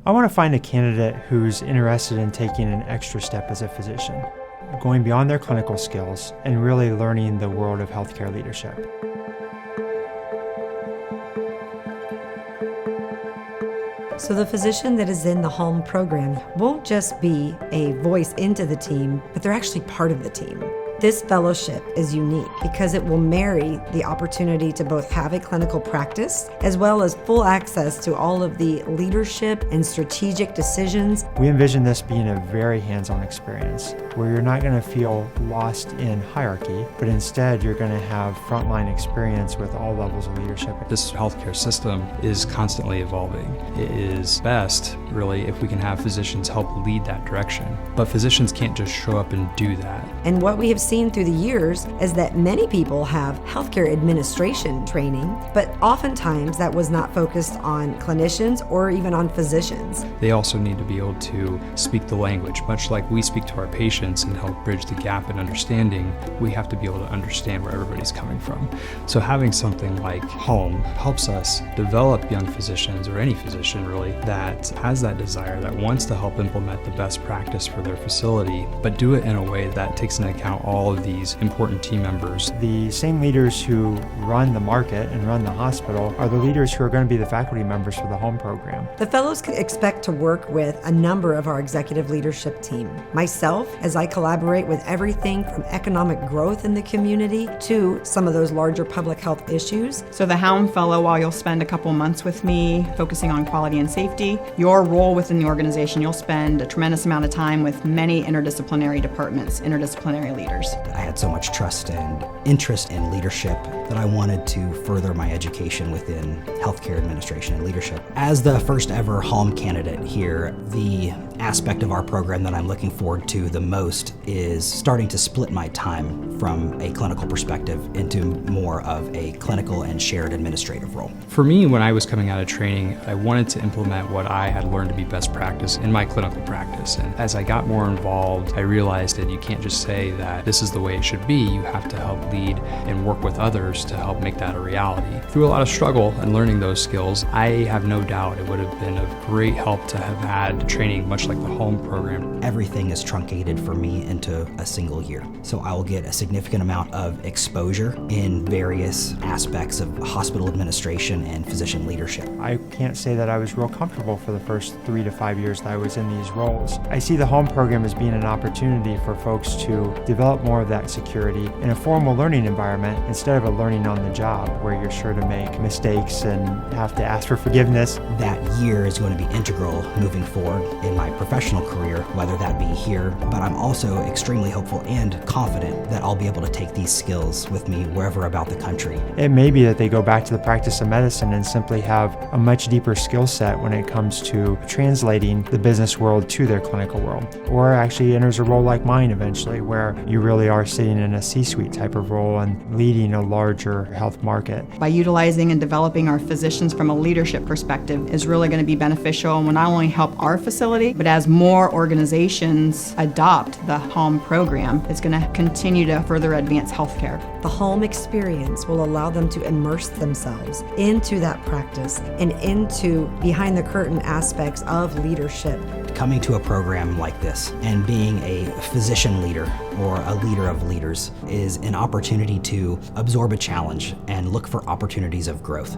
I want to find a candidate who's interested in taking an extra step as a physician, going beyond their clinical skills and really learning the world of healthcare leadership. So the physician that is in the Halm program won't just be a voice into the team, but they're actually part of the team. This fellowship is unique because it will marry the opportunity to both have a clinical practice as well as full access to all of the leadership and strategic decisions. We envision this being a very hands-on experience where you're not going to feel lost in hierarchy, but instead you're going to have frontline experience with all levels of leadership. This healthcare system is constantly evolving. It is best, really, if we can have physicians help lead that direction. But physicians can't just show up and do that. And what we have seen through the years is that many people have healthcare administration training, but oftentimes that was not focused on clinicians or even on physicians. They also need to be able to speak the language. Much like we speak to our patients and help bridge the gap in understanding, we have to be able to understand where everybody's coming from. So having something like Halm helps us develop young physicians, or any physician really, that has that desire, that wants to help implement the best practice for their facility, but do it in a way that takes into account all of these important team members. The same leaders who run the market and run the hospital are the leaders who are going to be the faculty members for the Halm program. The fellows can expect to work with a number of our executive leadership team. Myself, as I collaborate with everything from economic growth in the community to some of those larger public health issues. So the Halm Fellow, while you'll spend a couple months with me focusing on quality and safety, your role within the organization, you'll spend a tremendous amount of time with many interdisciplinary departments, interdisciplinary leaders. I had so much trust and interest in leadership that I wanted to further my education within healthcare administration and leadership. As the first ever Halm candidate here, the aspect of our program that I'm looking forward to the most is starting to split my time from a clinical perspective into more of a clinical and shared administrative role. For me, when I was coming out of training, I wanted to implement what I had learned to be best practice in my clinical practice. And as I got more involved, I realized that you can't just say that this is the way it should be. You have to help lead and work with others to help make that a reality. Through a lot of struggle and learning those skills, I have no doubt it would have been of great help to have had training much like the Halm program. Everything is truncated for me into a single year. So I will get a significant amount of exposure in various aspects of hospital administration and physician leadership. I can't say that I was real comfortable for the first 3 to 5 years that I was in these roles. I see the Halm program as being an opportunity for folks to develop more of that security in a formal learning environment instead of a learning on the job where you're sure to make mistakes and have to ask for forgiveness. That year is going to be integral moving forward in my professional career, whether that be here, but I'm also extremely hopeful and confident that I'll be able to take these skills with me wherever about the country. It may be that they go back to the practice of medicine and simply have a much deeper skill set when it comes to translating the business world to their clinical world, or actually enters a role like mine eventually where you really are sitting in a C-suite type of role and leading a larger health market. By utilizing and developing our physicians from a leadership perspective is really going to be beneficial and will not only help our facility, but as more organizations adopt the Halm program, it's going to continue to further advance healthcare. The Halm experience will allow them to immerse themselves into that practice and into behind the curtain aspects of leadership. Coming to a program like this and being a physician leader or a leader of leaders is an opportunity to absorb a challenge and look for opportunities of growth.